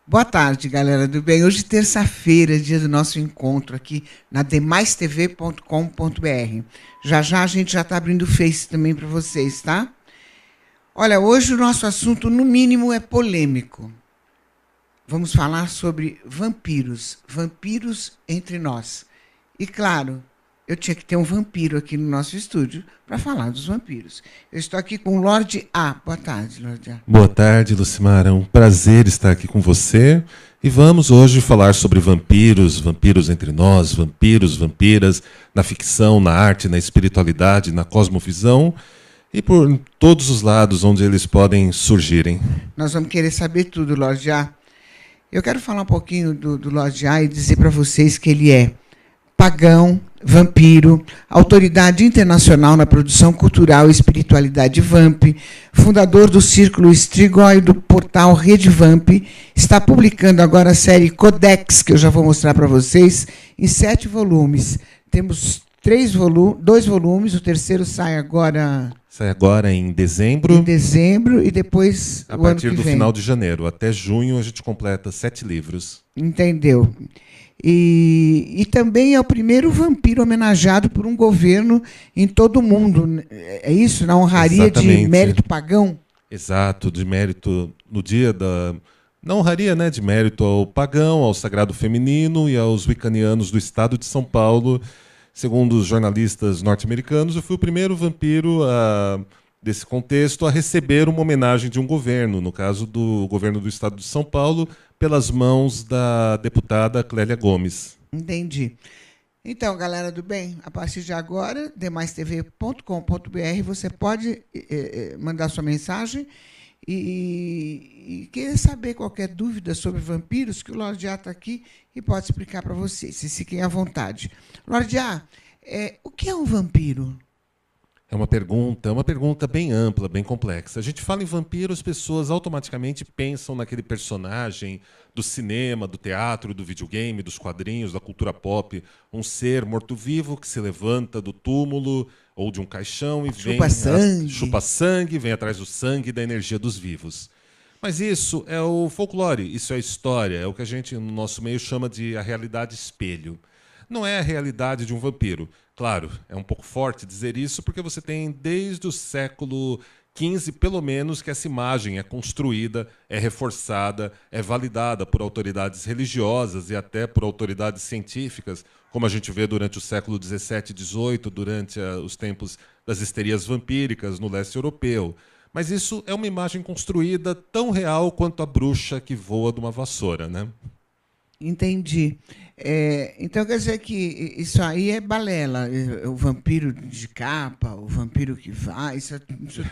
Boa tarde, galera do bem. Hoje, terça-feira, dia do nosso encontro aqui na demaistv.com.br. Já já a gente já está abrindo o Face também para vocês, tá? Olha, hoje o nosso assunto, no mínimo, é polêmico. Vamos falar sobre vampiros. Vampiros entre nós. E, claro, eu tinha que ter um vampiro aqui no nosso estúdio para falar dos vampiros. Eu estou aqui com o Lorde A. Boa tarde, Lorde A. Boa tarde, Lucimara. É um prazer estar aqui com você. E vamos hoje falar sobre vampiros, vampiros entre nós, vampiros, vampiras, na ficção, na arte, na espiritualidade, na cosmovisão e por todos os lados onde eles podem surgirem. Nós vamos querer saber tudo, Lorde A. Eu quero falar um pouquinho do Lorde A e dizer para vocês que ele é pagão, vampiro, autoridade internacional na produção cultural e espiritualidade Vamp, fundador do Círculo Strigoi, do portal Rede Vamp, está publicando agora a série Codex, que eu já vou mostrar para vocês, em 7 volumes. Temos 2 volumes, o terceiro sai agora... Sai agora em dezembro. Em dezembro e depois a partir do final de janeiro. Até junho a gente completa 7 livros. Entendeu? E também é o primeiro vampiro homenageado por um governo em todo o mundo. É isso? Na honraria Exatamente. De mérito pagão? Exato, de mérito no dia da... Na honraria, né, de mérito ao pagão, ao sagrado feminino e aos wiccanianos do estado de São Paulo. Segundo os jornalistas norte-americanos, eu fui o primeiro vampiro desse contexto a receber uma homenagem de um governo, no caso do governo do estado de São Paulo, pelas mãos da deputada Clélia Gomes. Entendi. Então, galera do bem, a partir de agora, demaistv.com.br, você pode mandar sua mensagem e querer saber qualquer dúvida sobre vampiros, que o Lorde A está aqui e pode explicar para vocês, se fiquem à vontade. Lorde A, o que é um vampiro? É uma pergunta bem ampla, bem complexa. A gente fala em vampiro, as pessoas automaticamente pensam naquele personagem do cinema, do teatro, do videogame, dos quadrinhos, da cultura pop, um ser morto-vivo que se levanta do túmulo ou de um caixão e chupa sangue, vem atrás do sangue e da energia dos vivos. Mas isso é o folclore, isso é a história, é o que a gente no nosso meio chama de a realidade espelho. Não é a realidade de um vampiro. Claro, é um pouco forte dizer isso, porque você tem desde o século XV, pelo menos, que essa imagem é construída, é reforçada, é validada por autoridades religiosas e até por autoridades científicas, como a gente vê durante o século XVII e XVIII, durante os tempos das histerias vampíricas no leste europeu. Mas isso é uma imagem construída tão real quanto a bruxa que voa de uma vassoura, né? Entendi. Então, quer dizer que isso aí é balela. O vampiro de capa, o vampiro que vai, isso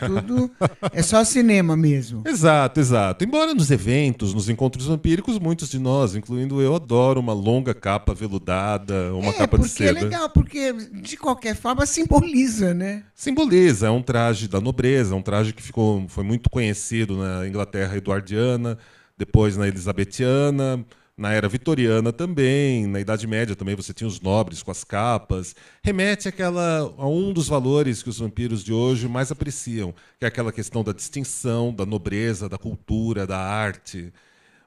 tudo é só cinema mesmo. Exato, exato. Embora nos eventos, nos encontros vampíricos, muitos de nós, incluindo eu, adoro uma longa capa veludada, uma capa de seda. É legal, porque de qualquer forma simboliza, né? Simboliza, é um traje da nobreza, um traje que foi muito conhecido na Inglaterra eduardiana, depois na elizabetiana, na era vitoriana também, na Idade Média também você tinha os nobres com as capas. Remete a um dos valores que os vampiros de hoje mais apreciam, que é aquela questão da distinção, da nobreza, da cultura, da arte.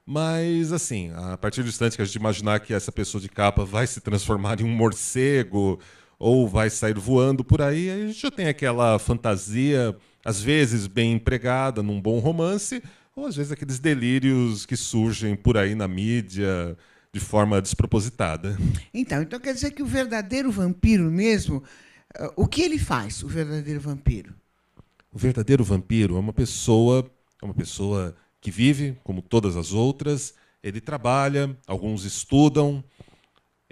Mas, assim, a partir do instante que a gente imaginar que essa pessoa de capa vai se transformar em um morcego ou vai sair voando por aí, a gente já tem aquela fantasia, às vezes bem empregada num bom romance, ou às vezes aqueles delírios que surgem por aí na mídia de forma despropositada. Então quer dizer que o verdadeiro vampiro mesmo, o que ele faz, o verdadeiro vampiro? O verdadeiro vampiro é uma pessoa que vive como todas as outras, ele trabalha, alguns estudam,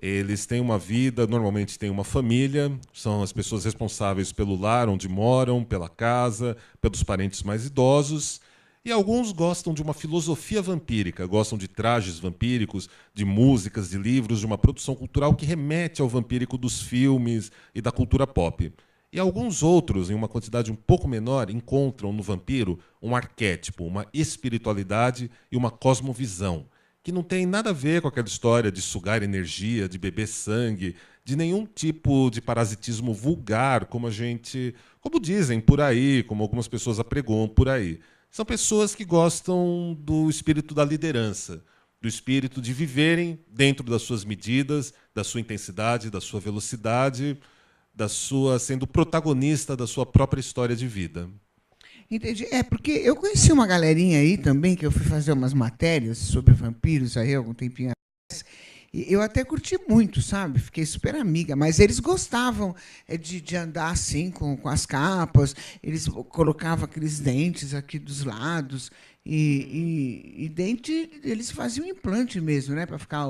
eles têm uma vida, normalmente têm uma família, são as pessoas responsáveis pelo lar onde moram, pela casa, pelos parentes mais idosos. E alguns gostam de uma filosofia vampírica, gostam de trajes vampíricos, de músicas, de livros, de uma produção cultural que remete ao vampírico dos filmes e da cultura pop. E alguns outros, em uma quantidade um pouco menor, encontram no vampiro um arquétipo, uma espiritualidade e uma cosmovisão, que não tem nada a ver com aquela história de sugar energia, de beber sangue, de nenhum tipo de parasitismo vulgar, como dizem por aí, como algumas pessoas apregoam por aí. São pessoas que gostam do espírito da liderança, do espírito de viverem dentro das suas medidas, da sua intensidade, da sua velocidade, sendo protagonista da sua própria história de vida. Entendi. É, porque eu conheci uma galerinha aí também, que eu fui fazer umas matérias sobre vampiros aí algum tempinho atrás. E eu até curti muito, sabe? Fiquei super amiga. Mas eles gostavam de andar assim com as capas. Eles colocavam aqueles dentes aqui dos lados. E dente, eles faziam implante mesmo, né? Para ficar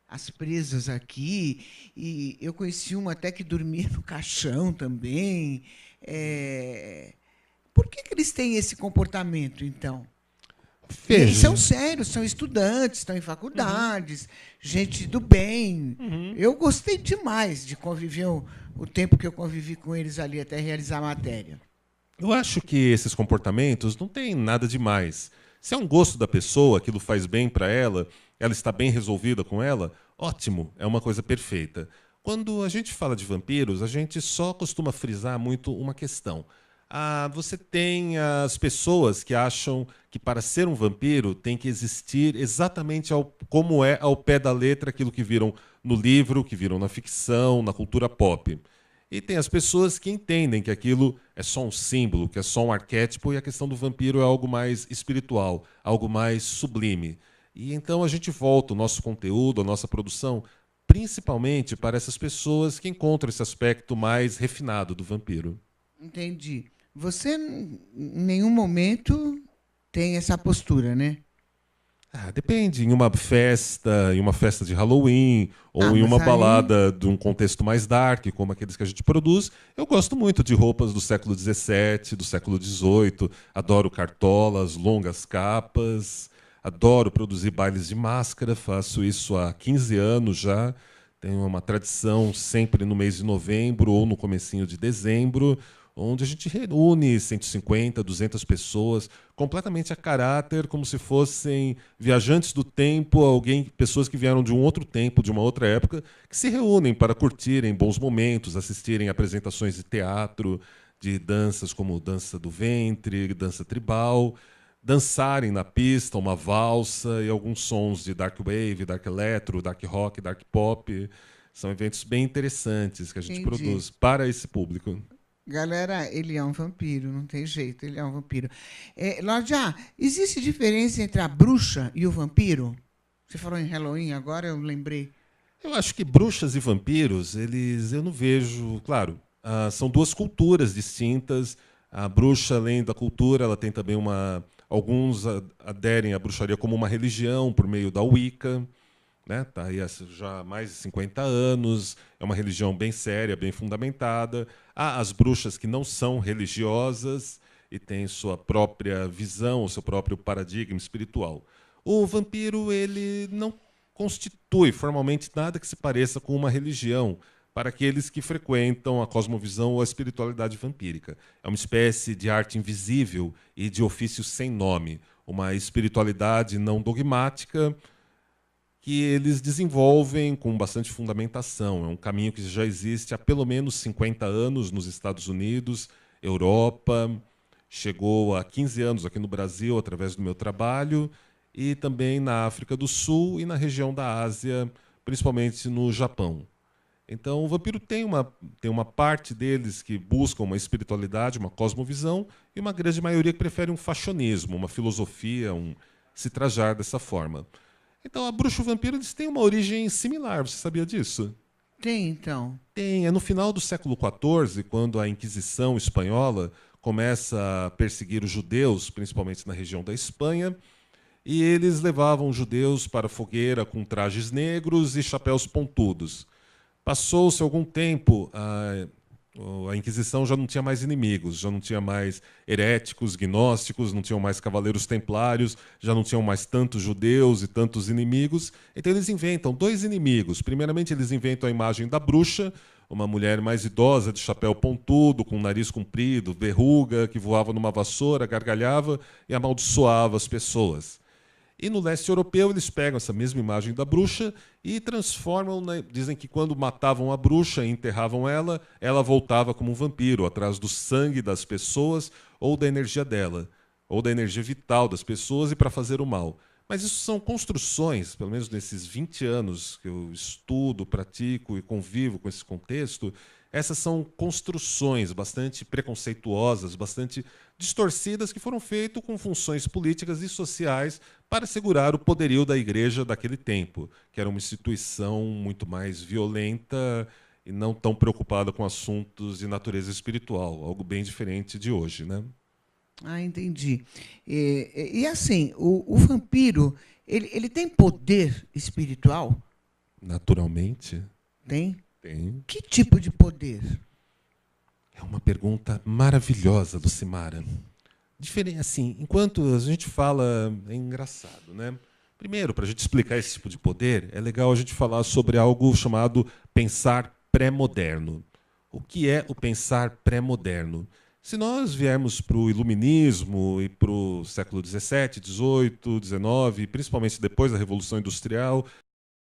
as presas aqui. E eu conheci uma até que dormia no caixão também. Por que eles têm esse comportamento, então? E são sérios, são estudantes, estão em faculdades, gente do bem. Eu gostei demais de conviver o tempo que eu convivi com eles ali até realizar a matéria. Eu acho que esses comportamentos não têm nada demais. Se é um gosto da pessoa, aquilo faz bem para ela, ela está bem resolvida com ela, ótimo, é uma coisa perfeita. Quando a gente fala de vampiros, a gente só costuma frisar muito uma questão. Você tem as pessoas que acham que para ser um vampiro tem que existir exatamente como é ao pé da letra aquilo que viram no livro, que viram na ficção, na cultura pop. E tem as pessoas que entendem que aquilo é só um símbolo, que é só um arquétipo, e a questão do vampiro é algo mais espiritual, algo mais sublime. E então a gente volta o nosso conteúdo, a nossa produção, principalmente para essas pessoas que encontram esse aspecto mais refinado do vampiro. Entendi. Você, em nenhum momento, tem essa postura, né? Depende. Em uma festa de Halloween, ou em uma balada de um contexto mais dark, como aqueles que a gente produz, eu gosto muito de roupas do século XVII, do século XVIII. Adoro cartolas, longas capas. Adoro produzir bailes de máscara. Faço isso há 15 anos já. Tenho uma tradição sempre no mês de novembro ou no comecinho de dezembro, onde a gente reúne 150, 200 pessoas, completamente a caráter, como se fossem viajantes do tempo, pessoas que vieram de um outro tempo, de uma outra época, que se reúnem para curtirem bons momentos, assistirem apresentações de teatro, de danças como dança do ventre, dança tribal, dançarem na pista uma valsa e alguns sons de dark wave, dark electro, dark rock, dark pop. São eventos bem interessantes que a gente produz para esse público. Galera, ele é um vampiro, não tem jeito, ele é um vampiro. Lordia, existe diferença entre a bruxa e o vampiro? Você falou em Halloween, agora eu lembrei. Eu acho que bruxas e vampiros, eu não vejo. Claro, são duas culturas distintas. A bruxa, além da cultura, ela tem também alguns aderem à bruxaria como uma religião por meio da Wicca. Tá aí já há mais de 50 anos, é uma religião bem séria, bem fundamentada. Há as bruxas que não são religiosas e têm sua própria visão, o seu próprio paradigma espiritual. O vampiro, ele não constitui formalmente nada que se pareça com uma religião para aqueles que frequentam a cosmovisão ou a espiritualidade vampírica. É uma espécie de arte invisível e de ofício sem nome, uma espiritualidade não dogmática, que eles desenvolvem com bastante fundamentação. É um caminho que já existe há pelo menos 50 anos nos Estados Unidos, Europa, chegou há 15 anos aqui no Brasil através do meu trabalho, e também na África do Sul e na região da Ásia, principalmente no Japão. Então, o vampiro tem uma parte deles que buscam uma espiritualidade, uma cosmovisão, e uma grande maioria que prefere um fashionismo, uma filosofia, se trajar dessa forma. Então, a bruxa e o vampiro, eles têm uma origem similar. Você sabia disso? Tem, então. Tem. É no final do século XIV, quando a Inquisição espanhola começa a perseguir os judeus, principalmente na região da Espanha, e eles levavam os judeus para a fogueira com trajes negros e chapéus pontudos. Passou-se algum tempo, a Inquisição já não tinha mais inimigos, já não tinha mais heréticos, gnósticos, não tinham mais cavaleiros templários, já não tinham mais tantos judeus e tantos inimigos. Então eles inventam dois inimigos. Primeiramente, eles inventam a imagem da bruxa, uma mulher mais idosa, de chapéu pontudo, com nariz comprido, verruga, que voava numa vassoura, gargalhava e amaldiçoava as pessoas. E no leste europeu eles pegam essa mesma imagem da bruxa e transformam, dizem que quando matavam a bruxa e enterravam ela, ela voltava como um vampiro, atrás do sangue das pessoas ou da energia dela, ou da energia vital das pessoas e para fazer o mal. Mas isso são construções, pelo menos nesses 20 anos que eu estudo, pratico e convivo com esse contexto, essas são construções bastante preconceituosas, bastante distorcidas, que foram feitas com funções políticas e sociais para assegurar o poderio da igreja daquele tempo, que era uma instituição muito mais violenta e não tão preocupada com assuntos de natureza espiritual, algo bem diferente de hoje, né? Ah, entendi. E assim, o vampiro, ele tem poder espiritual? Naturalmente, Tem? tem. Que tipo de poder? É uma pergunta maravilhosa, Lucimara. Diferente, assim, enquanto a gente fala, é engraçado, né? Primeiro, para a gente explicar esse tipo de poder, é legal a gente falar sobre algo chamado pensar pré-moderno. O que é o pensar pré-moderno? Se nós viermos para o iluminismo e para o século XVII, XVIII, XIX, principalmente depois da Revolução Industrial,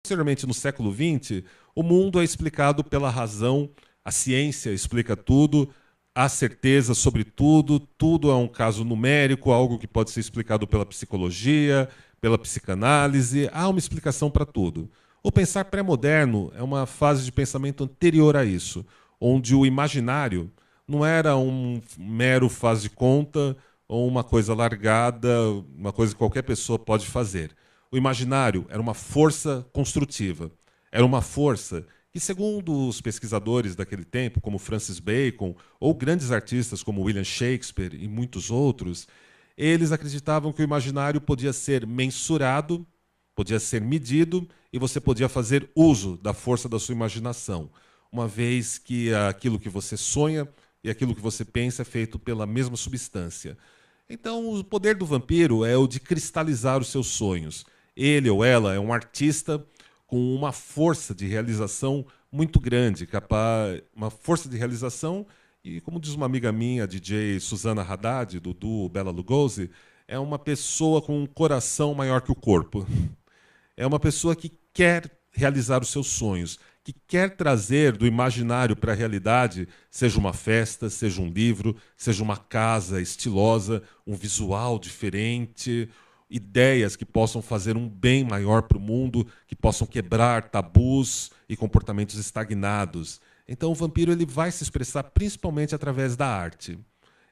posteriormente no século XX, o mundo é explicado pela razão, a ciência explica tudo, há certeza sobre tudo, tudo é um caso numérico, algo que pode ser explicado pela psicologia, pela psicanálise, há uma explicação para tudo. O pensar pré-moderno é uma fase de pensamento anterior a isso, onde o imaginário não era um mero faz de conta ou uma coisa largada, uma coisa que qualquer pessoa pode fazer. O imaginário era uma força construtiva. Era uma força que, segundo os pesquisadores daquele tempo, como Francis Bacon, ou grandes artistas como William Shakespeare e muitos outros, eles acreditavam que o imaginário podia ser mensurado, podia ser medido, e você podia fazer uso da força da sua imaginação, uma vez que aquilo que você sonha e aquilo que você pensa é feito pela mesma substância. Então, o poder do vampiro é o de cristalizar os seus sonhos. Ele ou ela é um artista com uma força de realização muito grande, capaz, uma força de realização, e como diz uma amiga minha, a DJ Susana Haddad, do duo Bela Lugosi, é uma pessoa com um coração maior que o corpo. É uma pessoa que quer realizar os seus sonhos, que quer trazer do imaginário para a realidade, seja uma festa, seja um livro, seja uma casa estilosa, um visual diferente, ideias que possam fazer um bem maior para o mundo, que possam quebrar tabus e comportamentos estagnados. Então o vampiro ele vai se expressar principalmente através da arte.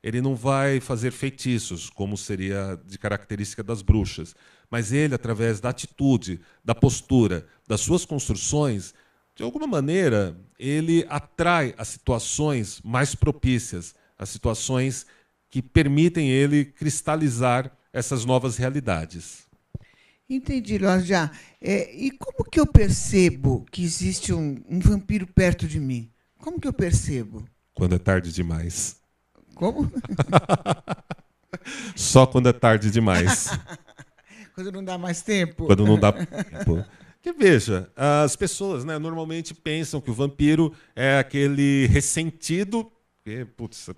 Ele não vai fazer feitiços, como seria de característica das bruxas, mas ele, através da atitude, da postura, das suas construções, de alguma maneira, ele atrai as situações mais propícias, as situações que permitem ele cristalizar essas novas realidades. Entendi, Lorja. E como que eu percebo que existe um vampiro perto de mim? Como que eu percebo? Quando é tarde demais. Como? Só quando é tarde demais. Quando não dá mais tempo? Quando não dá tempo. Porque, veja, as pessoas, né, normalmente pensam que o vampiro é aquele ressentido. Porque, putz,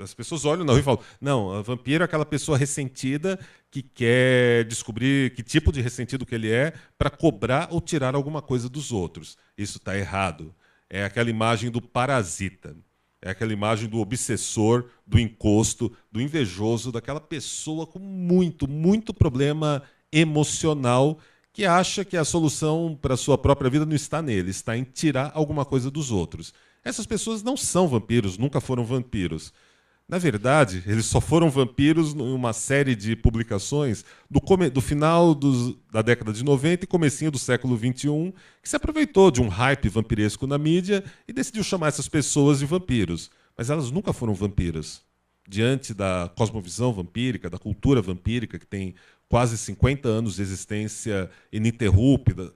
as pessoas olham na rua e falam: não, o vampiro é aquela pessoa ressentida que quer descobrir que tipo de ressentido que ele é para cobrar ou tirar alguma coisa dos outros. Isso está errado. É aquela imagem do parasita. É aquela imagem do obsessor, do encosto, do invejoso, daquela pessoa com muito, muito problema emocional que acha que a solução para a sua própria vida não está nele, está em tirar alguma coisa dos outros. Essas pessoas não são vampiros, nunca foram vampiros. Na verdade, eles só foram vampiros em uma série de publicações do final da década de 90 e comecinho do século XXI, que se aproveitou de um hype vampiresco na mídia e decidiu chamar essas pessoas de vampiros. Mas elas nunca foram vampiras. Diante da cosmovisão vampírica, da cultura vampírica, que tem quase 50 anos de existência ininterrupta,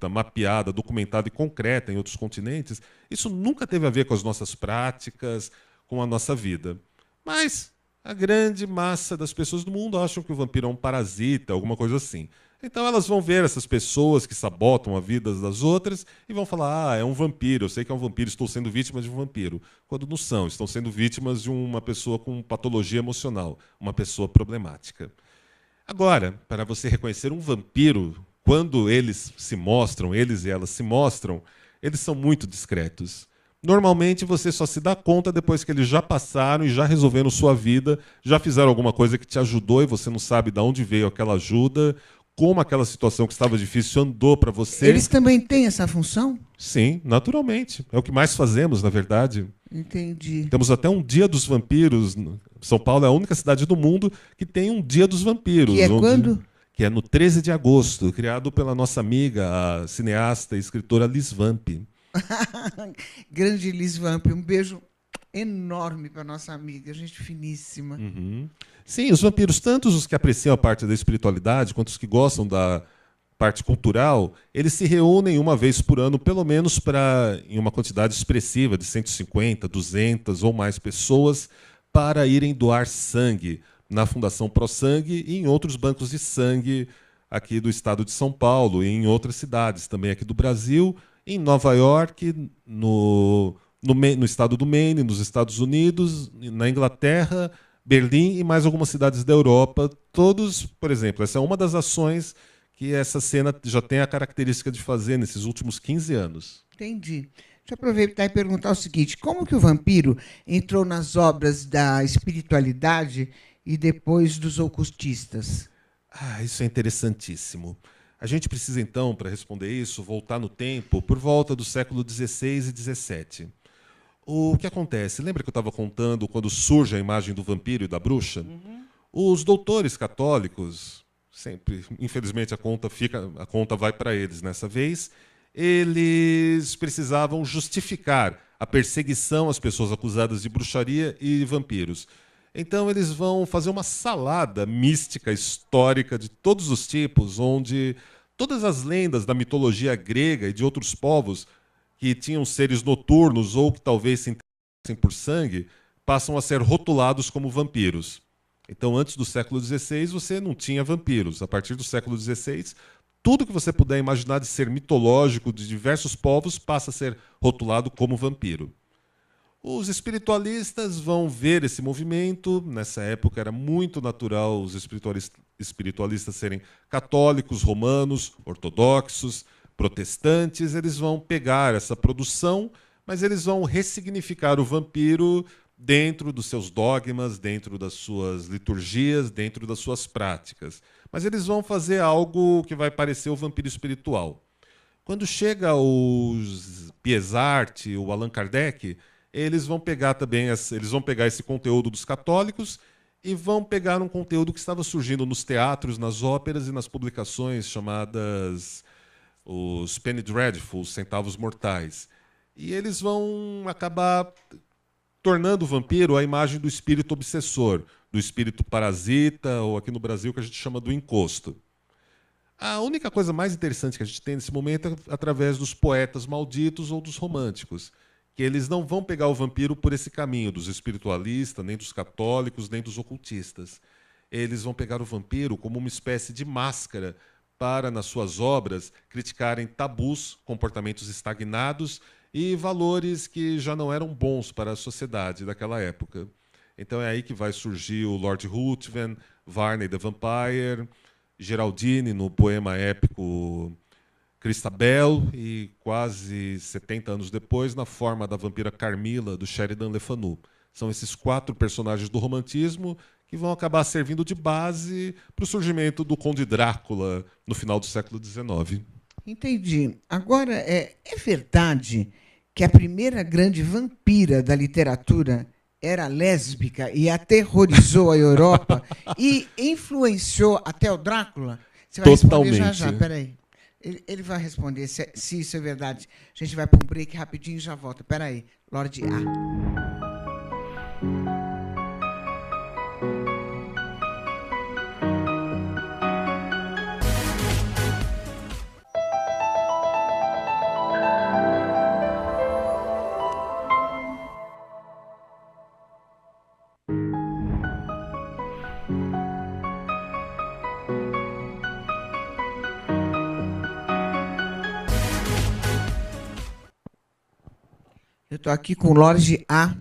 mapeada, documentada e concreta em outros continentes, isso nunca teve a ver com as nossas práticas, com a nossa vida. Mas a grande massa das pessoas do mundo acham que o vampiro é um parasita, alguma coisa assim. Então elas vão ver essas pessoas que sabotam a vida das outras e vão falar: ah, é um vampiro, eu sei que é um vampiro, estou sendo vítima de um vampiro. Quando não são, estão sendo vítimas de uma pessoa com patologia emocional, uma pessoa problemática. Agora, para você reconhecer um vampiro, quando eles se mostram, eles e elas se mostram, eles são muito discretos. Normalmente você só se dá conta depois que eles já passaram e já resolveram sua vida, já fizeram alguma coisa que te ajudou e você não sabe de onde veio aquela ajuda, como aquela situação que estava difícil andou para você. Eles também têm essa função? Sim, naturalmente. É o que mais fazemos, na verdade. Entendi. Temos até um Dia dos Vampiros. São Paulo é a única cidade do mundo que tem um Dia dos Vampiros. Que é quando? Que é no 13 de agosto, criado pela nossa amiga, a cineasta e escritora Liz Vamp. Grande Liz Vamp, um beijo enorme para nossa amiga, gente finíssima. Uhum. Sim, os vampiros, tanto os que apreciam a parte da espiritualidade, quanto os que gostam da parte cultural, eles se reúnem uma vez por ano, pelo menos em uma quantidade expressiva de 150, 200 ou mais pessoas, para irem doar sangue na Fundação Pro Sangue e em outros bancos de sangue aqui do estado de São Paulo e em outras cidades também aqui do Brasil, em Nova York, no estado do Maine, nos Estados Unidos, na Inglaterra, Berlim e mais algumas cidades da Europa. Todos, por exemplo, essa é uma das ações que essa cena já tem a característica de fazer nesses últimos 15 anos. Entendi. Deixa eu aproveitar e perguntar o seguinte: como que o vampiro entrou nas obras da espiritualidade e depois dos ocultistas? Isso é interessantíssimo. A gente precisa, então, para responder isso, voltar no tempo por volta do século XVI e XVII. O que acontece? Lembra que eu estava contando quando surge a imagem do vampiro e da bruxa? Uhum. Os doutores católicos, sempre, infelizmente a conta vai para eles nessa vez, eles precisavam justificar a perseguição às pessoas acusadas de bruxaria e vampiros. Então eles vão fazer uma salada mística, histórica, de todos os tipos, onde todas as lendas da mitologia grega e de outros povos que tinham seres noturnos ou que talvez se interessassem por sangue, passam a ser rotulados como vampiros. Então, antes do século XVI, você não tinha vampiros. A partir do século XVI, tudo que você puder imaginar de ser mitológico de diversos povos passa a ser rotulado como vampiro. Os espiritualistas vão ver esse movimento. Nessa época era muito natural os espiritualistas serem católicos, romanos, ortodoxos, protestantes. Eles vão pegar essa produção, mas eles vão ressignificar o vampiro dentro dos seus dogmas, dentro das suas liturgias, dentro das suas práticas. Mas eles vão fazer algo que vai parecer o vampiro espiritual. Quando chega os Piesart, o Allan Kardec, eles vão pegar também esse conteúdo dos católicos e vão pegar um conteúdo que estava surgindo nos teatros, nas óperas e nas publicações chamadas os Penny Dreadful, os Centavos Mortais. E eles vão acabar tornando o vampiro a imagem do espírito obsessor, do espírito parasita, ou aqui no Brasil que a gente chama do encosto. A única coisa mais interessante que a gente tem nesse momento é através dos poetas malditos ou dos românticos, que eles não vão pegar o vampiro por esse caminho dos espiritualistas, nem dos católicos, nem dos ocultistas. Eles vão pegar o vampiro como uma espécie de máscara para, nas suas obras, criticarem tabus, comportamentos estagnados e valores que já não eram bons para a sociedade daquela época. Então é aí que vai surgir o Lord Ruthven, Varney the Vampire, Geraldine no poema épico Christabel e, quase 70 anos depois, na forma da vampira Carmila, do Sheridan Le Fanu. São esses 4 personagens do romantismo que vão acabar servindo de base para o surgimento do Conde Drácula no final do século XIX. Entendi. Agora, é verdade que a primeira grande vampira da literatura era lésbica e aterrorizou a Europa e influenciou até o Drácula? Você vai Totalmente. responder já, peraí. Ele vai responder se isso é verdade. A gente vai para um break rapidinho e já volta. Peraí, Lorde A. Eu estou aqui com o Lorde A,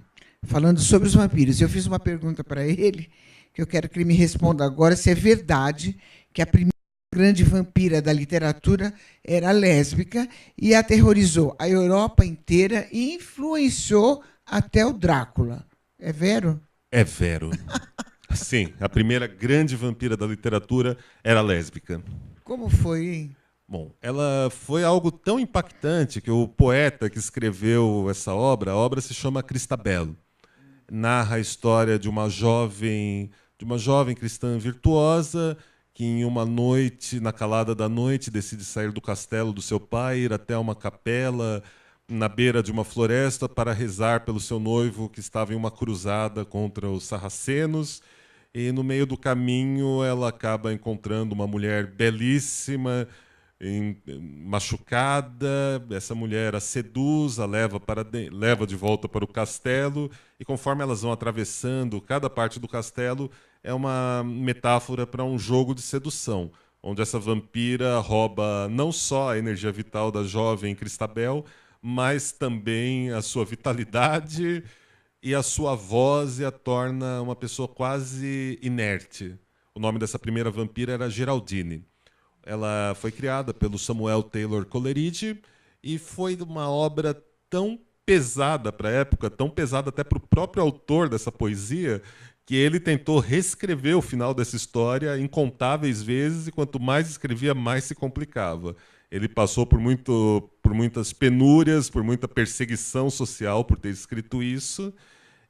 falando sobre os vampiros. Eu fiz uma pergunta para ele, que eu quero que ele me responda agora, se é verdade que a primeira grande vampira da literatura era lésbica e aterrorizou a Europa inteira e influenciou até o Drácula. É vero? É vero. Sim, a primeira grande vampira da literatura era lésbica. Como foi, hein? Bom, ela foi algo tão impactante que o poeta que escreveu essa obra, a obra se chama Cristabel. Narra a história de uma jovem cristã virtuosa que em uma noite, na calada da noite, decide sair do castelo do seu pai, ir até uma capela na beira de uma floresta para rezar pelo seu noivo que estava em uma cruzada contra os sarracenos. E no meio do caminho ela acaba encontrando uma mulher belíssima, machucada. Essa mulher a seduz, leva de volta para o castelo, e conforme elas vão atravessando cada parte do castelo, é uma metáfora para um jogo de sedução, onde essa vampira rouba não só a energia vital da jovem Cristabel, mas também a sua vitalidade e a sua voz, e a torna uma pessoa quase inerte. O nome dessa primeira vampira era Geraldine. Ela foi criada pelo Samuel Taylor Coleridge e foi uma obra tão pesada para a época, tão pesada até para o próprio autor dessa poesia, que ele tentou reescrever o final dessa história incontáveis vezes, e quanto mais escrevia, mais se complicava. Ele passou por muitas penúrias, por muita perseguição social por ter escrito isso,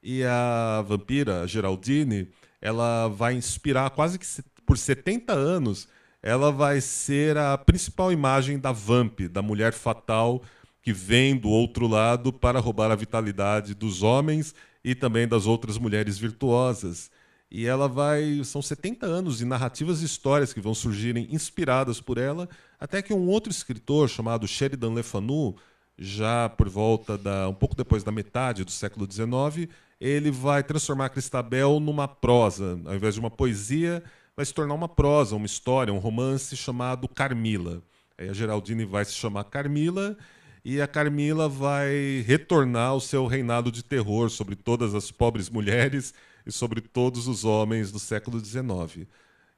e a vampira, a Geraldine, ela vai inspirar quase que por 70 anos. Ela vai ser a principal imagem da Vamp, da mulher fatal que vem do outro lado para roubar a vitalidade dos homens e também das outras mulheres virtuosas. E são 70 anos de narrativas e histórias que vão surgirem inspiradas por ela, até que um outro escritor chamado Sheridan Le Fanu, já por volta um pouco depois da metade do século XIX, ele vai transformar Cristabel numa prosa, ao invés de uma poesia. Vai se tornar uma prosa, uma história, um romance chamado Carmila. Aí a Geraldine vai se chamar Carmila, e a Carmila vai retornar ao seu reinado de terror sobre todas as pobres mulheres e sobre todos os homens do século XIX.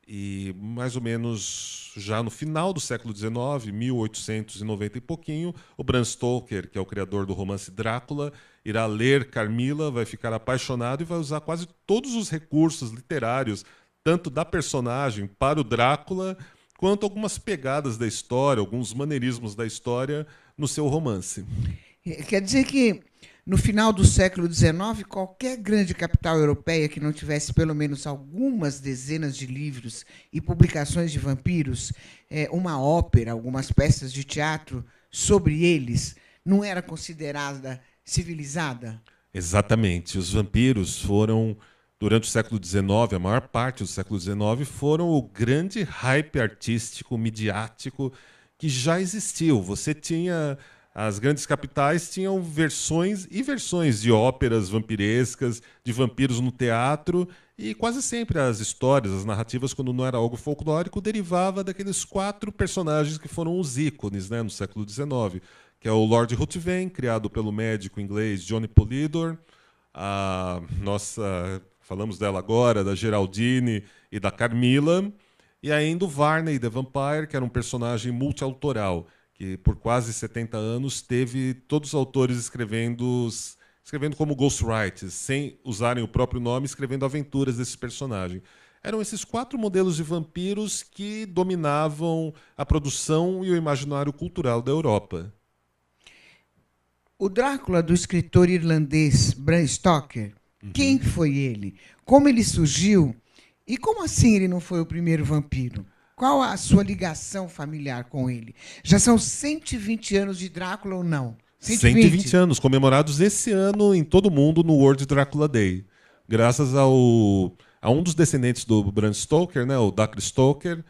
E mais ou menos já no final do século XIX, 1890 e pouquinho, o Bram Stoker, que é o criador do romance Drácula, irá ler Carmila, vai ficar apaixonado e vai usar quase todos os recursos literários, tanto da personagem para o Drácula, quanto algumas pegadas da história, alguns maneirismos da história no seu romance. Quer dizer que, no final do século XIX, qualquer grande capital europeia que não tivesse pelo menos algumas dezenas de livros e publicações de vampiros, uma ópera, algumas peças de teatro sobre eles, não era considerada civilizada? Exatamente. Os vampiros foram, durante o século XIX, a maior parte do século XIX, foram o grande hype artístico, midiático que já existiu. As grandes capitais tinham versões e versões de óperas vampirescas, de vampiros no teatro, e quase sempre as histórias, as narrativas, quando não era algo folclórico, derivava daqueles 4 personagens que foram os ícones, né, no século XIX, que é o Lord Ruthven, criado pelo médico inglês Johnny Polidor, falamos dela agora, da Geraldine e da Carmila, e ainda o Varney the Vampire, que era um personagem multiautoral, que por quase 70 anos teve todos os autores escrevendo como ghostwriters, sem usarem o próprio nome, escrevendo aventuras desse personagem. Eram esses 4 modelos de vampiros que dominavam a produção e o imaginário cultural da Europa. O Drácula, do escritor irlandês Bram Stoker, quem foi ele? Como ele surgiu? E como assim ele não foi o primeiro vampiro? Qual a sua ligação familiar com ele? Já são 120 anos de Drácula ou não? 120 anos, comemorados esse ano em todo o mundo no World Dracula Day. Graças a um dos descendentes do Bram Stoker, né, o Dacre Stoker,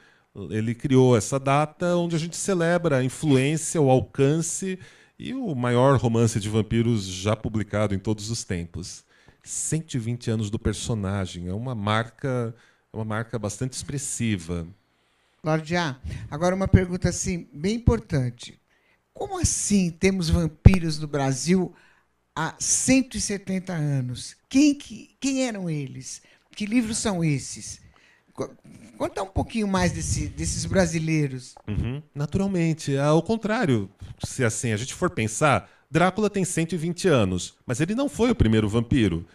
ele criou essa data onde a gente celebra a influência, o alcance e o maior romance de vampiros já publicado em todos os tempos. 120 anos do personagem, é uma marca bastante expressiva. Lordia, agora uma pergunta assim, bem importante. Como assim temos vampiros no Brasil há 170 anos? Quem eram eles? Que livros são esses? Conta um pouquinho mais desses brasileiros. Naturalmente, ao contrário, se assim a gente for pensar, Drácula tem 120 anos, mas ele não foi o primeiro vampiro.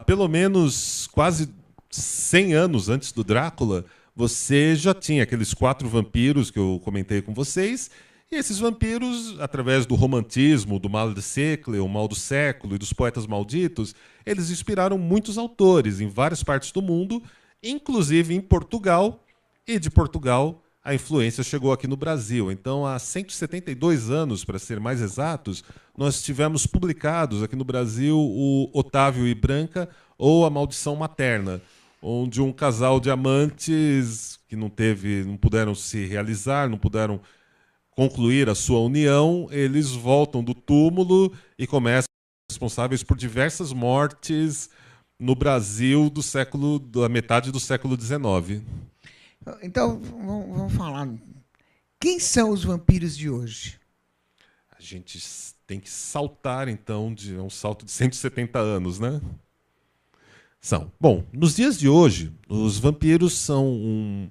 Pelo menos quase 100 anos antes do Drácula, você já tinha aqueles 4 vampiros que eu comentei com vocês, e esses vampiros, através do romantismo, do mal de século, o mal do século e dos poetas malditos, eles inspiraram muitos autores em várias partes do mundo, inclusive em Portugal, e de Portugal a influência chegou aqui no Brasil. Então, há 172 anos, para ser mais exatos, nós tivemos publicados aqui no Brasil o Otávio e Branca, ou A Maldição Materna, onde um casal de amantes que não puderam se realizar, não puderam concluir a sua união, eles voltam do túmulo e começam a ser responsáveis por diversas mortes no Brasil da metade do século XIX. Então, vamos falar. Quem são os vampiros de hoje? A gente tem que saltar, então, é um salto de 170 anos, né? Bom, nos dias de hoje, os vampiros são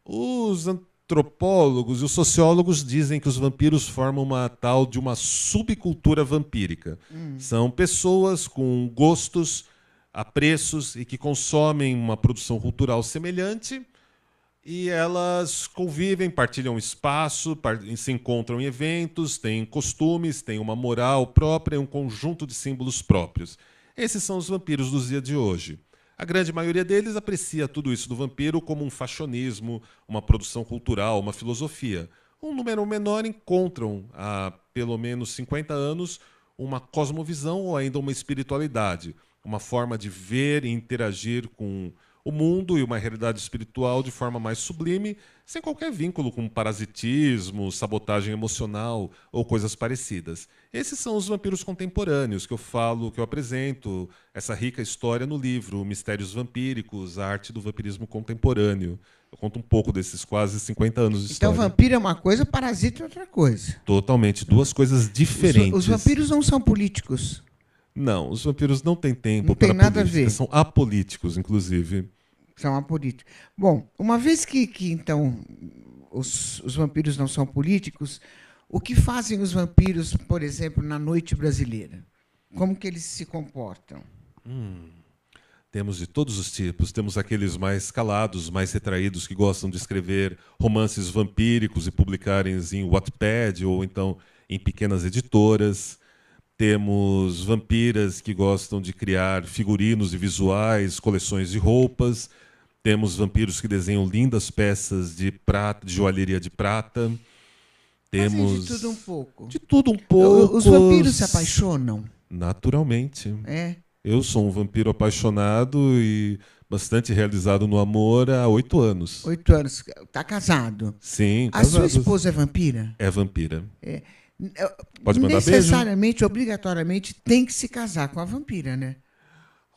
os antropólogos e os sociólogos dizem que os vampiros formam uma subcultura vampírica. São pessoas com gostos, apreços e que consomem uma produção cultural semelhante, e elas convivem, partilham espaço, se encontram em eventos, têm costumes, têm uma moral própria e um conjunto de símbolos próprios. Esses são os vampiros dos dias de hoje. A grande maioria deles aprecia tudo isso do vampiro como um fashionismo, uma produção cultural, uma filosofia. Um número menor encontram, há pelo menos 50 anos, uma cosmovisão ou ainda uma espiritualidade, uma forma de ver e interagir com o mundo e uma realidade espiritual de forma mais sublime, sem qualquer vínculo com parasitismo, sabotagem emocional ou coisas parecidas. Esses são os vampiros contemporâneos que eu apresento, essa rica história no livro Mistérios Vampíricos, a arte do vampirismo contemporâneo. Eu conto um pouco desses quase 50 anos de história. Então, vampiro é uma coisa, parasita é outra coisa. Totalmente, duas coisas diferentes. Os vampiros não são políticos. Não, os vampiros não têm tempo não tem para nada política. A ver. São apolíticos, inclusive. São apolíticos. Bom, uma vez que então, os vampiros não são políticos, o que fazem os vampiros, por exemplo, na noite brasileira? Como que eles se comportam? Temos de todos os tipos. Temos aqueles mais calados, mais retraídos, que gostam de escrever romances vampíricos e publicarem em Wattpad ou então em pequenas editoras. Temos vampiras que gostam de criar figurinos e visuais, coleções de roupas. Temos vampiros que desenham lindas peças de prata, de joalheria de prata. Temos de tudo um pouco. De tudo um pouco. Os vampiros se apaixonam? Naturalmente. É. Eu sou um vampiro apaixonado e bastante realizado no amor há 8 anos. 8 anos. Está casado? Sim, casado. A sua casado. esposa é vampira? É vampira. É. Pode mandar necessariamente, beijo? Obrigatoriamente, tem que se casar com a vampira, né?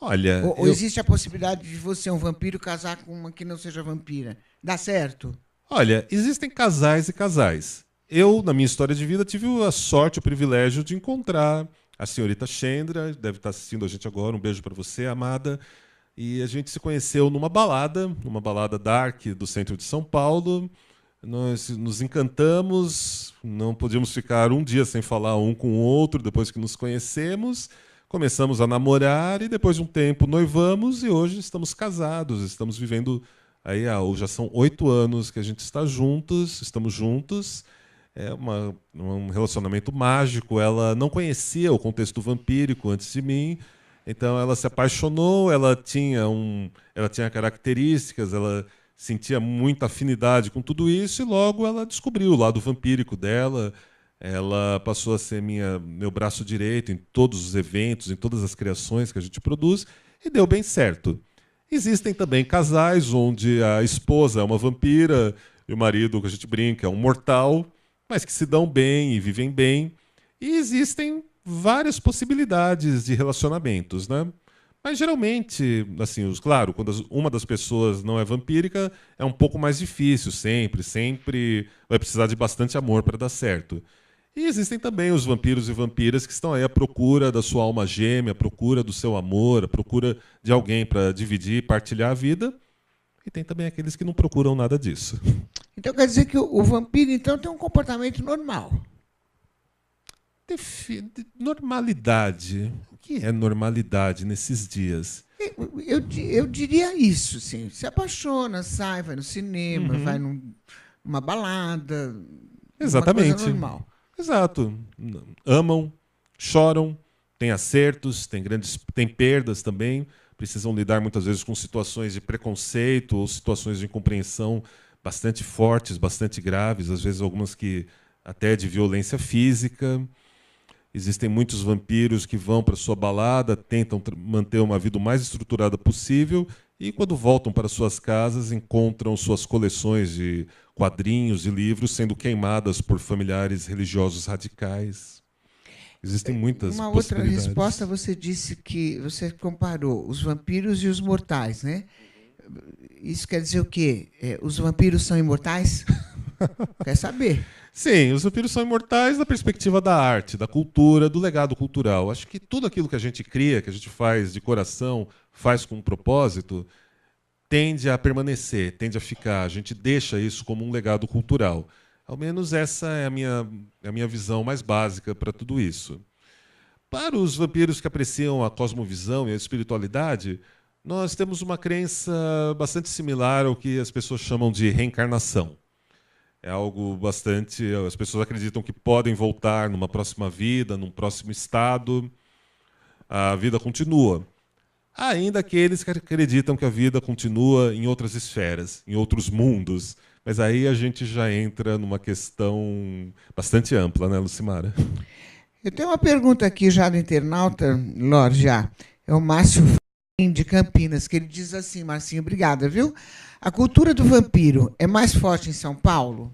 Olha, ou existe a possibilidade de você, um vampiro, casar com uma que não seja vampira? Dá certo? Olha, existem casais e casais. Eu, na minha história de vida, tive a sorte, o privilégio de encontrar a senhorita Chendra, deve estar assistindo a gente agora, um beijo para você, amada. E a gente se conheceu numa balada dark do centro de São Paulo. Nós nos encantamos, não podíamos ficar um dia sem falar um com o outro depois que nos conhecemos. Começamos a namorar e depois de um tempo noivamos e hoje estamos casados, estamos vivendo aí já são 8 anos que a gente estamos juntos. É um relacionamento mágico. Ela não conhecia o contexto vampírico antes de mim, então ela se apaixonou. Ela tinha características, ela sentia muita afinidade com tudo isso e logo ela descobriu o lado vampírico dela. Ela passou a ser meu braço direito em todos os eventos, em todas as criações que a gente produz, e deu bem certo. Existem também casais onde a esposa é uma vampira e o marido, que a gente brinca, é um mortal, mas que se dão bem e vivem bem. E existem várias possibilidades de relacionamentos, né? Mas geralmente, assim, claro, quando uma das pessoas não é vampírica, é um pouco mais difícil, sempre vai precisar de bastante amor para dar certo. E existem também os vampiros e vampiras que estão aí à procura da sua alma gêmea, à procura do seu amor, à procura de alguém para dividir e partilhar a vida. E tem também aqueles que não procuram nada disso. Então quer dizer que o vampiro então tem um comportamento normal? Normalidade. O que é normalidade nesses dias? Eu diria isso, sim. Se apaixona, sai, vai no cinema, vai numa balada, uma coisa Exatamente. normal. Exato. Amam, choram, têm acertos, têm perdas também, precisam lidar muitas vezes com situações de preconceito ou situações de incompreensão bastante fortes, bastante graves, às vezes algumas que até de violência física. Existem muitos vampiros que vão para sua balada, tentam manter uma vida o mais estruturada possível e, quando voltam para suas casas, encontram suas coleções de quadrinhos e livros sendo queimadas por familiares religiosos radicais. Existem muitas Uma outra resposta, possibilidades. você disse que você comparou os vampiros e os mortais, né? Isso quer dizer o quê? Os vampiros são imortais? Quer saber? Sim, os vampiros são imortais da perspectiva da arte, da cultura, do legado cultural. Acho que tudo aquilo que a gente cria, que a gente faz de coração, faz com um propósito, tende a permanecer, tende a ficar. A gente deixa isso como um legado cultural. Ao menos essa é a minha visão mais básica para tudo isso. Para os vampiros que apreciam a cosmovisão e a espiritualidade, nós temos uma crença bastante similar ao que as pessoas chamam de reencarnação. É algo bastante. As pessoas acreditam que podem voltar numa próxima vida, num próximo estado. A vida continua. Há ainda aqueles que acreditam que a vida continua em outras esferas, em outros mundos. Mas aí a gente já entra numa questão bastante ampla, né, Lucimara? Eu tenho uma pergunta aqui já do internauta, Lorde, já. É o Márcio de Campinas, que ele diz assim, Marcinho, obrigada, viu? A cultura do vampiro é mais forte em São Paulo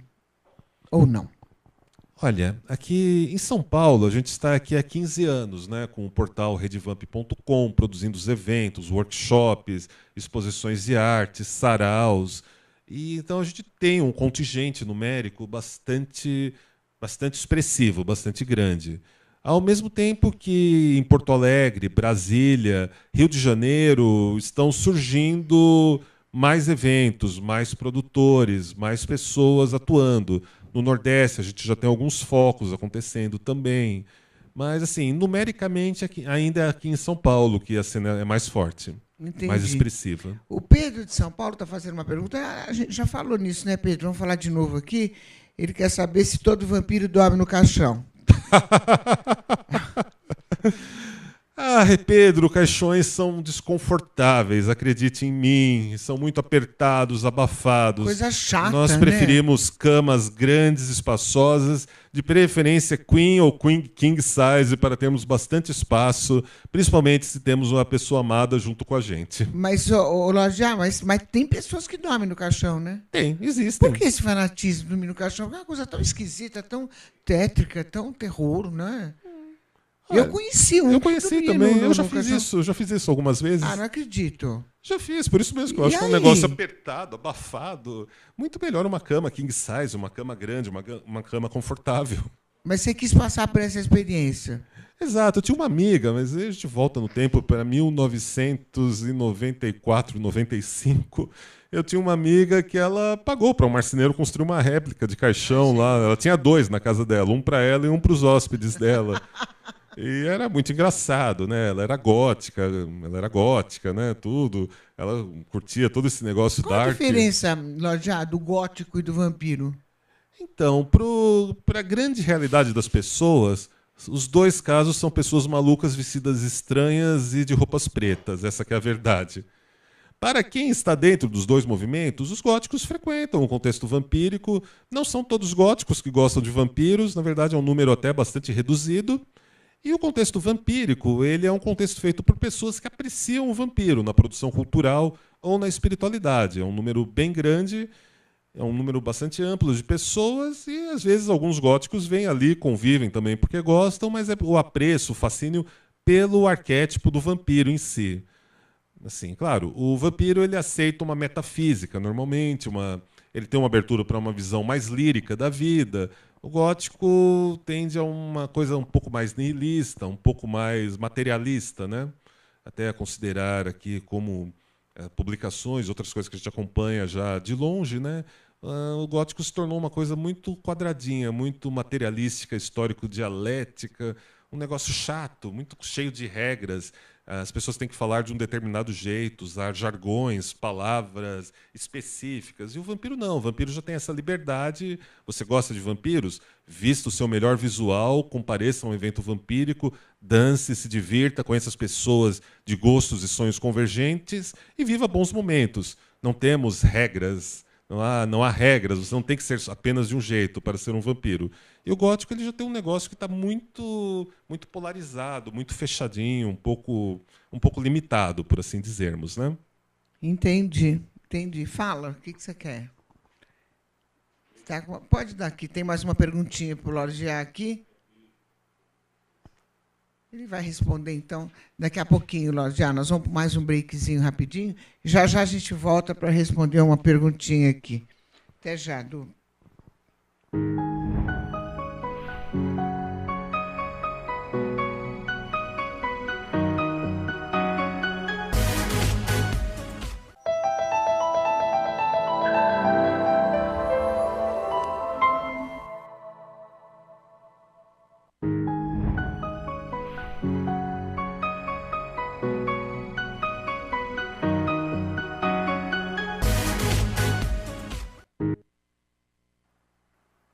ou não? Olha, aqui em São Paulo, a gente está aqui há 15 anos, né, com o portal redvamp.com, produzindo os eventos, workshops, exposições de arte, saraus. E então a gente tem um contingente numérico bastante expressivo, bastante grande. Ao mesmo tempo que em Porto Alegre, Brasília, Rio de Janeiro estão surgindo mais eventos, mais produtores, mais pessoas atuando. No Nordeste, a gente já tem alguns focos acontecendo também. Mas, assim, numericamente, ainda é aqui em São Paulo que a cena é mais forte, mais Entendi. expressiva. O Pedro de São Paulo está fazendo uma pergunta. A gente já falou nisso, né, Pedro? Vamos falar de novo aqui. Ele quer saber se todo vampiro dorme no caixão. Ah, Pedro, caixões são desconfortáveis, acredite em mim, são muito apertados, abafados. Coisa Nós chata, né? preferimos camas grandes, espaçosas, de preferência queen ou queen king size, para termos bastante espaço, principalmente se temos uma pessoa amada junto com a gente. Mas, Lojá, mas tem pessoas que dormem no caixão, né? Tem, Por existem. que esse fanatismo de dormir no caixão? É uma coisa tão esquisita, tão tétrica, tão terror, né? Eu Ah, conheci eu um que conheci dormia no, também, no, no caixão. eu já fiz isso algumas Ah, vezes. não acredito. Já fiz, por isso mesmo que eu E acho que é um negócio aí? apertado, abafado. Muito melhor uma cama king size, uma cama grande, uma cama confortável. Mas você quis passar por essa experiência. Exato, eu tinha uma amiga, mas aí a gente volta no tempo para 1994, 95. Eu tinha uma amiga que ela pagou para um marceneiro construir uma réplica de caixão lá. Ela tinha dois na casa dela, um para ela e um para os hóspedes dela. E era muito engraçado, né? Ela era gótica, né? Tudo. Ela curtia todo esse negócio Qual a dark. diferença, Lojá, do gótico e do vampiro? Então, para a grande realidade das pessoas, os dois casos são pessoas malucas vestidas estranhas e de roupas pretas. Essa que é a verdade. Para quem está dentro dos dois movimentos, os góticos frequentam o contexto vampírico. Não são todos góticos que gostam de vampiros, na verdade é um número até bastante reduzido. E o contexto vampírico, ele é um contexto feito por pessoas que apreciam o vampiro na produção cultural ou na espiritualidade. É um número bem grande, é um número bastante amplo de pessoas e às vezes alguns góticos vêm ali, convivem também porque gostam, mas é o apreço, o fascínio pelo arquétipo do vampiro em si. Assim, claro, o vampiro ele aceita uma metafísica normalmente, ele tem uma abertura para uma visão mais lírica da vida. O gótico tende a uma coisa um pouco mais nihilista, um pouco mais materialista, né? Até a considerar aqui como publicações, outras coisas que a gente acompanha já de longe, né? O gótico se tornou uma coisa muito quadradinha, muito materialística, histórico-dialética, um negócio chato, muito cheio de regras. as pessoas têm que falar de um determinado jeito, usar jargões, palavras específicas. E o vampiro não. O vampiro já tem essa liberdade. Você gosta de vampiros? Vista o seu melhor visual, compareça a um evento vampírico, dance, se divirta, conheça as pessoas de gostos e sonhos convergentes e viva bons momentos. Não temos regras. Não há regras, você não tem que ser apenas de um jeito para ser um vampiro. E o gótico ele já tem um negócio que está muito polarizado, muito fechadinho, um pouco limitado, por assim dizermos, né? Entendi. Fala, o que você quer? Pode dar aqui, tem mais uma perguntinha para o Lorde A aqui. Ele vai responder, então, daqui a pouquinho, Lorde A. Nós vamos para mais um breakzinho rapidinho. Já a gente volta para responder uma perguntinha aqui. Até já, Du.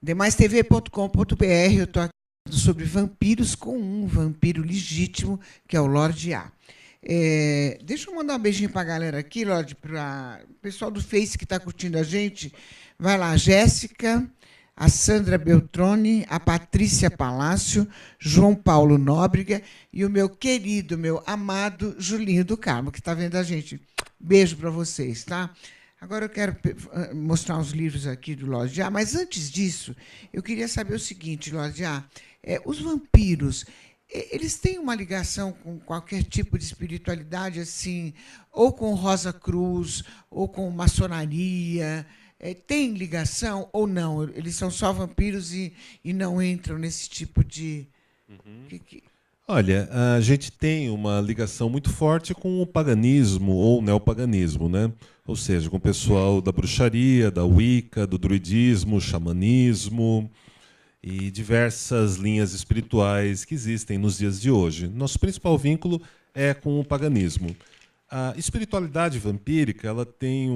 demaistv.com.br, eu estou aqui falando sobre vampiros com um vampiro legítimo, que é o Lorde A. Deixa eu mandar um beijinho para a galera aqui, Lorde, para o pessoal do Face que está curtindo a gente. Vai lá, a Jéssica, a Sandra Beltrone, a Patrícia Palácio, João Paulo Nóbrega e o meu querido, meu amado Julinho do Carmo, que está vendo a gente. Beijo para vocês, tá? Agora eu quero mostrar uns livros aqui do Lorde A, mas antes disso, eu queria saber o seguinte, Lorde A, os vampiros, eles têm uma ligação com qualquer tipo de espiritualidade, assim, ou com Rosa Cruz, ou com maçonaria? Tem ligação ou não? Eles são só vampiros e não entram nesse tipo de... Olha, a gente tem uma ligação muito forte com o paganismo ou neopaganismo, né? Ou seja, com o pessoal da bruxaria, da Wicca, do druidismo, xamanismo e diversas linhas espirituais que existem nos dias de hoje. Nosso principal vínculo é com o paganismo. A espiritualidade vampírica, ela tem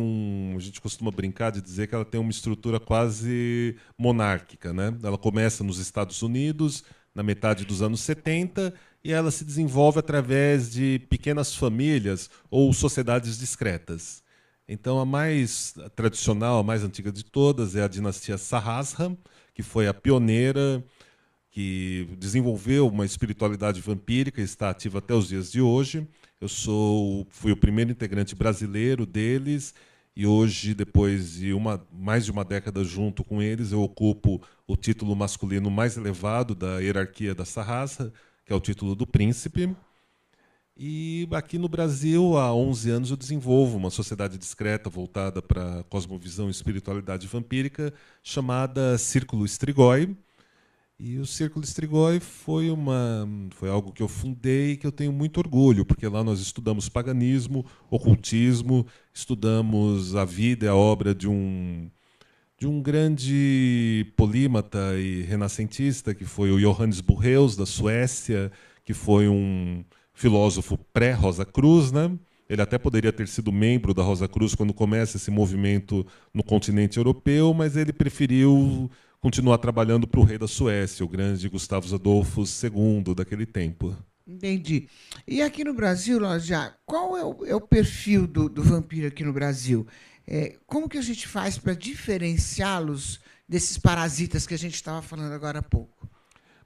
a gente costuma brincar de dizer que ela tem uma estrutura quase monárquica, né? Ela começa nos Estados Unidos, na metade dos anos 70, e ela se desenvolve através de pequenas famílias ou sociedades discretas. Então, a mais tradicional, a mais antiga de todas, é a dinastia Sahasra, que foi a pioneira, que desenvolveu uma espiritualidade vampírica e está ativa até os dias de hoje. Fui o primeiro integrante brasileiro deles, e hoje, depois de mais de uma década junto com eles, eu ocupo o título masculino mais elevado da hierarquia da Sahasra, que é o título do príncipe. E aqui no Brasil, há 11 anos, eu desenvolvo uma sociedade discreta voltada para a cosmovisão e espiritualidade vampírica, chamada Círculo Strigoi. E o Círculo Strigoi foi algo que eu fundei e que eu tenho muito orgulho, porque lá nós estudamos paganismo, ocultismo, estudamos a vida e a obra de um grande polímata e renascentista, que foi o Johannes Burreus, da Suécia, que foi um filósofo pré-Rosa Cruz, né? Ele até poderia ter sido membro da Rosa Cruz quando começa esse movimento no continente europeu, mas ele preferiu continuar trabalhando para o rei da Suécia, o grande Gustavus Adolphus II daquele tempo. Entendi. E aqui no Brasil, já, qual é o perfil do vampiro aqui no Brasil? Como que a gente faz para diferenciá-los desses parasitas que a gente estava falando agora há pouco?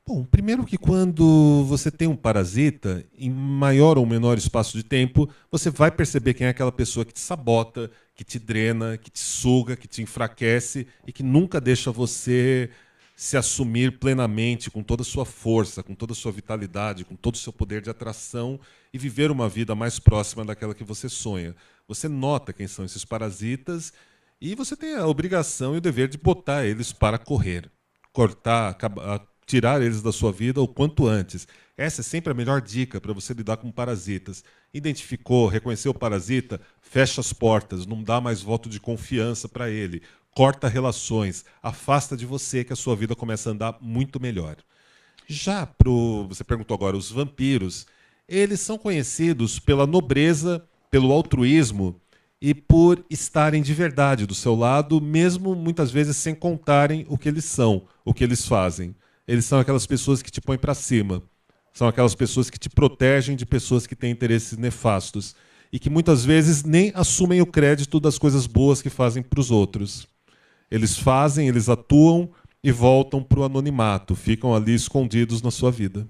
Bom, primeiro que quando você tem um parasita, em maior ou menor espaço de tempo, você vai perceber quem é aquela pessoa que te sabota, que te drena, que te suga, que te enfraquece e que nunca deixa você se assumir plenamente, com toda a sua força, com toda a sua vitalidade, com todo o seu poder de atração e viver uma vida mais próxima daquela que você sonha. Você nota quem são esses parasitas e você tem a obrigação e o dever de botar eles para correr, tirar eles da sua vida o quanto antes. Essa é sempre a melhor dica para você lidar com parasitas. Identificou, reconheceu o parasita, fecha as portas, não dá mais voto de confiança para ele, corta relações, afasta de você que a sua vida começa a andar muito melhor. Já você perguntou agora, os vampiros, eles são conhecidos pela nobreza, pelo altruísmo e por estarem de verdade do seu lado, mesmo muitas vezes sem contarem o que eles são, o que eles fazem. Eles são aquelas pessoas que te põem para cima. São aquelas pessoas que te protegem de pessoas que têm interesses nefastos e que muitas vezes nem assumem o crédito das coisas boas que fazem para os outros. Eles fazem, eles atuam e voltam para o anonimato, ficam ali escondidos na sua vida.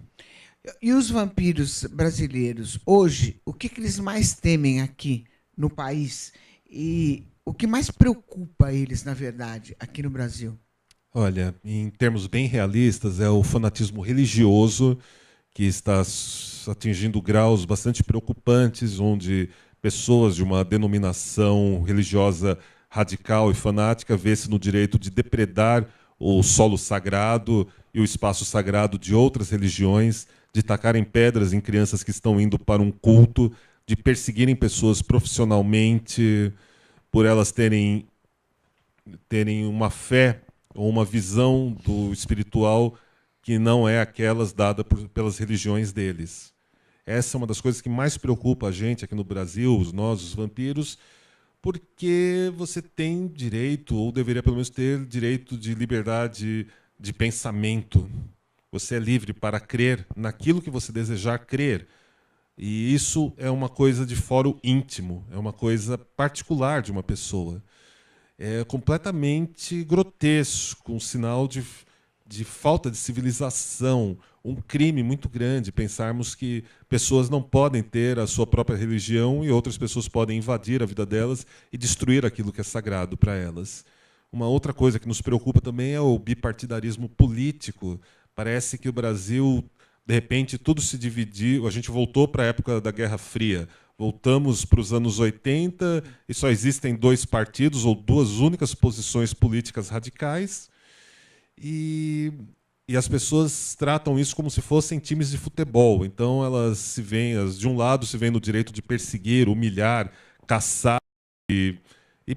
E os vampiros brasileiros, hoje, o que eles mais temem aqui no país? E o que mais preocupa eles, na verdade, aqui no Brasil? Olha, em termos bem realistas, é o fanatismo religioso que está atingindo graus bastante preocupantes, onde pessoas de uma denominação religiosa radical e fanática vê-se no direito de depredar o solo sagrado e o espaço sagrado de outras religiões, de tacarem pedras em crianças que estão indo para um culto, de perseguirem pessoas profissionalmente por elas terem uma fé ou uma visão do espiritual que não é aquelas dadas pelas religiões deles. Essa é uma das coisas que mais preocupa a gente aqui no Brasil, nós, os vampiros, porque você tem direito, ou deveria pelo menos ter direito de liberdade de pensamento. Você é livre para crer naquilo que você desejar crer. E isso é uma coisa de foro íntimo, é uma coisa particular de uma pessoa. É completamente grotesco, um sinal de falta de civilização, um crime muito grande pensarmos que pessoas não podem ter a sua própria religião e outras pessoas podem invadir a vida delas e destruir aquilo que é sagrado para elas. Uma outra coisa que nos preocupa também é o bipartidarismo político. Parece que o Brasil, de repente, tudo se dividiu, a gente voltou para a época da Guerra Fria. Voltamos para os anos 80 e só existem dois partidos ou duas únicas posições políticas radicais. E as pessoas tratam isso como se fossem times de futebol. Então elas se veem, de um lado se veem no direito de perseguir, humilhar, caçar e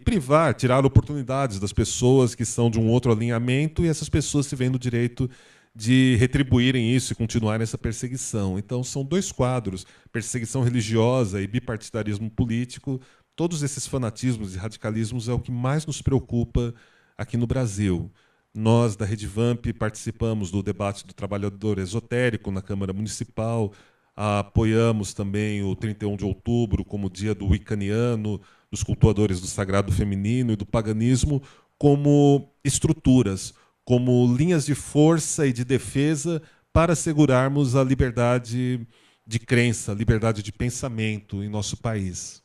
privar, tirar oportunidades das pessoas que são de um outro alinhamento, e essas pessoas se veem no direito de retribuírem isso e continuarem essa perseguição. Então são dois quadros, perseguição religiosa e bipartidarismo político. Todos esses fanatismos e radicalismos é o que mais nos preocupa aqui no Brasil. Nós, da Rede Vamp, participamos do debate do trabalhador esotérico na Câmara Municipal, apoiamos também o 31 de outubro como dia do Wiccaniano, dos cultuadores do sagrado feminino e do paganismo, como estruturas, como linhas de força e de defesa para assegurarmos a liberdade de crença, a liberdade de pensamento em nosso país.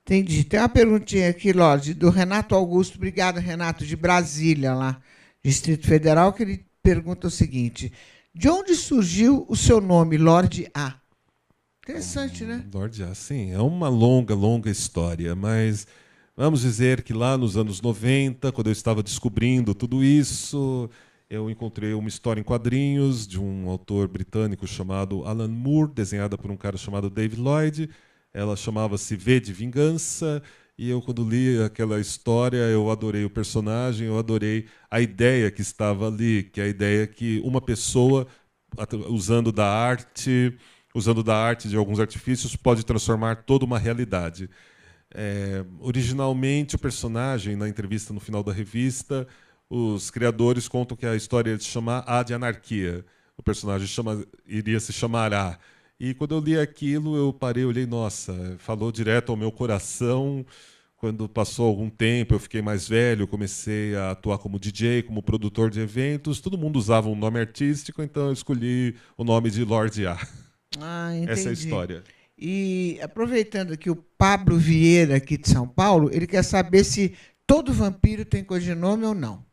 Entendi. Tem uma perguntinha aqui, Lorde, do Renato Augusto. Obrigado, Renato, de Brasília, lá, Distrito Federal, que ele pergunta o seguinte: de onde surgiu o seu nome, Lorde A? Interessante, né? Lorde A, sim. É uma longa, longa história, mas vamos dizer que lá nos anos 90, quando eu estava descobrindo tudo isso, eu encontrei uma história em quadrinhos de um autor britânico chamado Alan Moore, desenhada por um cara chamado David Lloyd. Ela chamava-se V de Vingança, e eu, quando li aquela história, eu adorei o personagem, eu adorei a ideia que estava ali, que é a ideia que uma pessoa, usando da arte de alguns artifícios, pode transformar toda uma realidade. Originalmente, o personagem, na entrevista no final da revista, os criadores contam que a história ia se chamar A de Anarquia. O personagem iria se chamar A. E quando eu li aquilo, eu parei, olhei, nossa, falou direto ao meu coração. Quando passou algum tempo, eu fiquei mais velho, comecei a atuar como DJ, como produtor de eventos. Todo mundo usava um nome artístico, então eu escolhi o nome de Lorde A. Ah, entendi. Essa é a história. E aproveitando aqui o Pablo Vieira, aqui de São Paulo, ele quer saber se todo vampiro tem codinome ou não.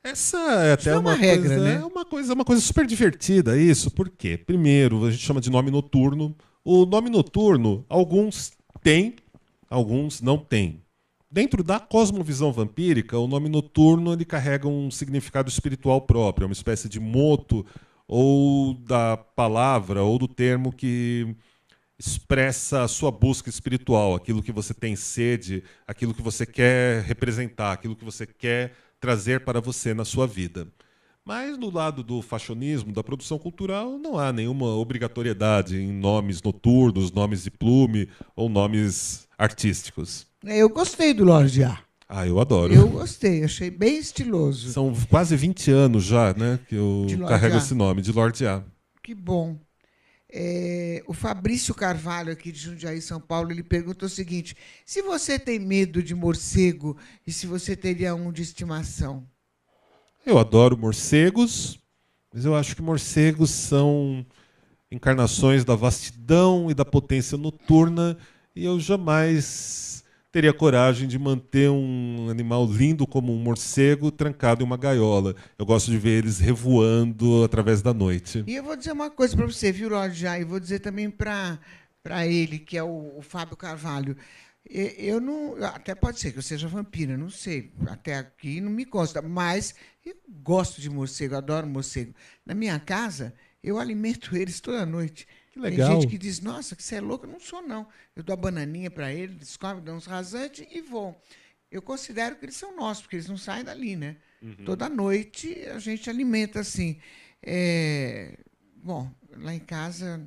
Essa é até uma regra, né? É uma coisa super divertida isso. Por quê? Primeiro, a gente chama de nome noturno. O nome noturno, alguns têm, alguns não têm. Dentro da cosmovisão vampírica, o nome noturno ele carrega um significado espiritual próprio, é uma espécie de moto ou da palavra ou do termo que expressa a sua busca espiritual, aquilo que você tem sede, aquilo que você quer representar, aquilo que você quer trazer para você na sua vida. Mas no lado do fashionismo, da produção cultural, não há nenhuma obrigatoriedade em nomes noturnos, nomes de plume ou nomes artísticos. Eu gostei do Lorde A. Ah, eu adoro. Eu gostei, achei bem estiloso. São quase 20 anos já, né, que eu carrego esse nome, de Lorde A. Que bom. O Fabrício Carvalho, aqui de Jundiaí, São Paulo, ele pergunta o seguinte: se você tem medo de morcego e se você teria um de estimação? Eu adoro morcegos, mas eu acho que morcegos são encarnações da vastidão e da potência noturna, e eu jamais teria coragem de manter um animal lindo como um morcego trancado em uma gaiola. Eu gosto de ver eles revoando através da noite. E eu vou dizer uma coisa para você, viu, Lorde Já? E vou dizer também para ele, que é o Fábio Carvalho. Eu não, até pode ser que eu seja vampira, não sei. Até aqui não me consta, mas eu gosto de morcego, adoro morcego. Na minha casa, eu alimento eles toda noite. Que legal. Tem gente que diz: nossa, que você é louco. Eu não sou, não. Eu dou a bananinha para eles, eles comem, dão uns rasantes e vão. Eu considero que eles são nossos, porque eles não saem dali, né? Uhum. Toda noite a gente alimenta assim. Bom, lá em casa,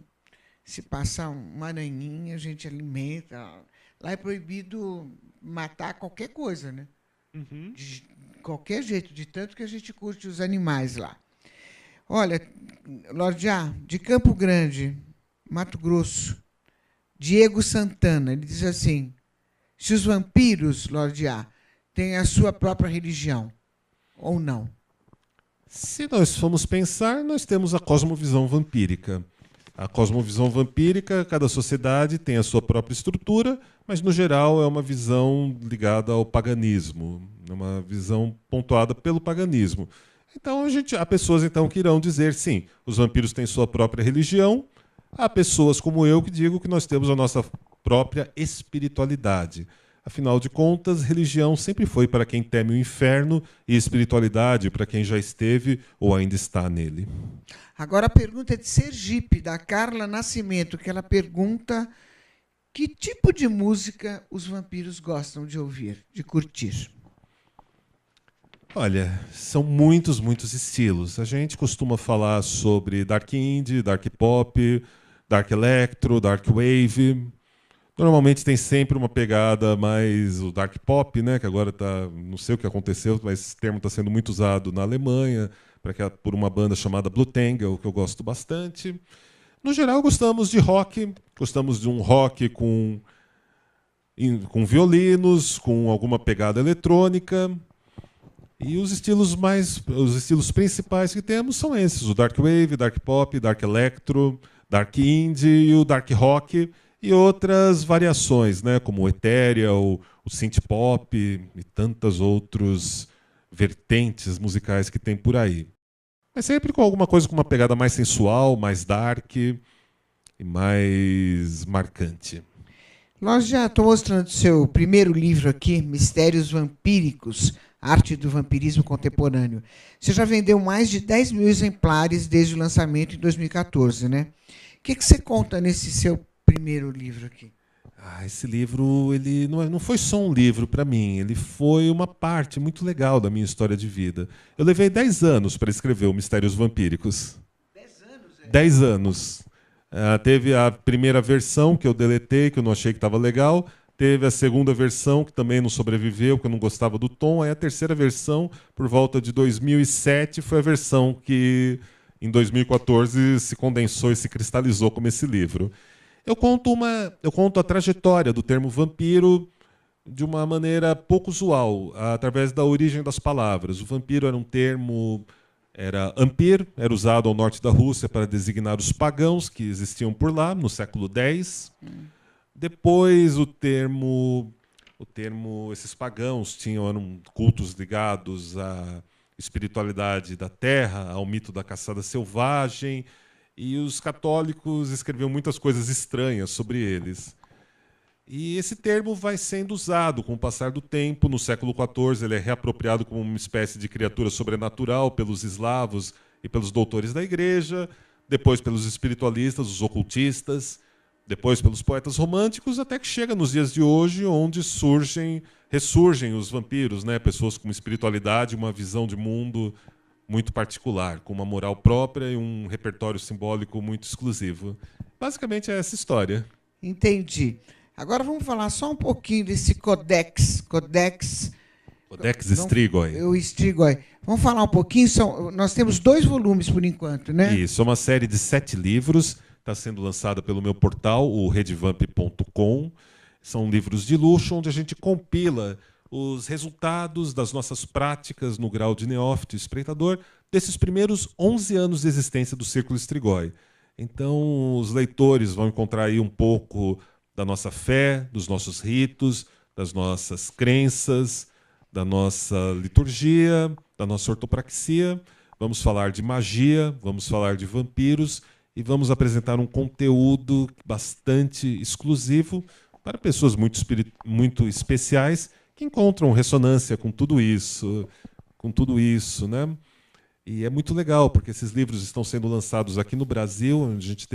se passar uma aranhinha, a gente alimenta. Lá é proibido matar qualquer coisa, né? Uhum. De qualquer jeito, de tanto que a gente curte os animais lá. Olha, Lorde A, de Campo Grande, Mato Grosso, Diego Santana, ele diz assim: se os vampiros, Lorde A, têm a sua própria religião, ou não? Se nós formos pensar, nós temos a cosmovisão vampírica. A cosmovisão vampírica, cada sociedade tem a sua própria estrutura, mas, no geral, é uma visão ligada ao paganismo, uma visão pontuada pelo paganismo. Então, há pessoas então, que irão dizer, sim, os vampiros têm sua própria religião, há pessoas como eu que digo que nós temos a nossa própria espiritualidade. Afinal de contas, religião sempre foi para quem teme o inferno e espiritualidade para quem já esteve ou ainda está nele. Agora a pergunta é de Sergipe, da Carla Nascimento, que ela pergunta que tipo de música os vampiros gostam de ouvir, de curtir. Olha, são muitos estilos. A gente costuma falar sobre dark indie, dark pop, dark electro, dark wave. Normalmente tem sempre uma pegada mais o dark pop, né? Que agora tá, não sei o que aconteceu, mas esse termo está sendo muito usado na Alemanha por uma banda chamada Blue Tangle, que eu gosto bastante. No geral, gostamos de rock, gostamos de um rock com violinos, com alguma pegada eletrônica. E os estilos principais que temos são esses: o dark wave, dark pop, dark electro, dark indie e o dark rock. E outras variações, né, como o ethereal, o synth pop e tantas outras vertentes musicais que tem por aí. Mas sempre com alguma coisa com uma pegada mais sensual, mais dark e mais marcante. Nós já estou mostrando o seu primeiro livro aqui, Mistérios Vampíricos, Arte do Vampirismo Contemporâneo. Você já vendeu mais de 10 mil exemplares desde o lançamento em 2014, né? O que você conta nesse seu primeiro livro aqui? Esse livro ele não foi só um livro para mim, ele foi uma parte muito legal da minha história de vida. Eu levei 10 anos para escrever o Mistérios Vampíricos. 10 anos? 10 anos. Teve a primeira versão que eu deletei, que eu não achei que estava legal. Teve a segunda versão, que também não sobreviveu, que eu não gostava do tom. Aí a terceira versão, por volta de 2007, foi a versão que, em 2014, se condensou e se cristalizou como esse livro. Eu conto a trajetória do termo vampiro de uma maneira pouco usual, através da origem das palavras. O vampiro era um termo, era ampir, era usado ao norte da Rússia para designar os pagãos que existiam por lá, no século X. Depois esses pagãos eram cultos ligados à espiritualidade da terra, ao mito da caçada selvagem, e os católicos escreviam muitas coisas estranhas sobre eles. E esse termo vai sendo usado com o passar do tempo. No século XIV, ele é reapropriado como uma espécie de criatura sobrenatural pelos eslavos e pelos doutores da igreja, depois pelos espiritualistas, os ocultistas, depois pelos poetas românticos, até que chega nos dias de hoje, onde ressurgem os vampiros, né? Pessoas com espiritualidade, uma visão de mundo muito particular, com uma moral própria e um repertório simbólico muito exclusivo. Basicamente é essa história. Entendi. Agora vamos falar só um pouquinho desse Codex. Codex Strigoi. O Strigoi. Vamos falar um pouquinho. Nós temos 2 volumes por enquanto, né? Isso, é uma série de 7 livros. Está sendo lançada pelo meu portal, o redvamp.com. São livros de luxo, onde a gente compila os resultados das nossas práticas no grau de neófito e espreitador desses primeiros 11 anos de existência do Círculo Strigoi. Então, os leitores vão encontrar aí um pouco da nossa fé, dos nossos ritos, das nossas crenças, da nossa liturgia, da nossa ortopraxia. Vamos falar de magia, vamos falar de vampiros e vamos apresentar um conteúdo bastante exclusivo para pessoas muito especiais que encontram ressonância com tudo isso, né? E é muito legal, porque esses livros estão sendo lançados aqui no Brasil, onde a gente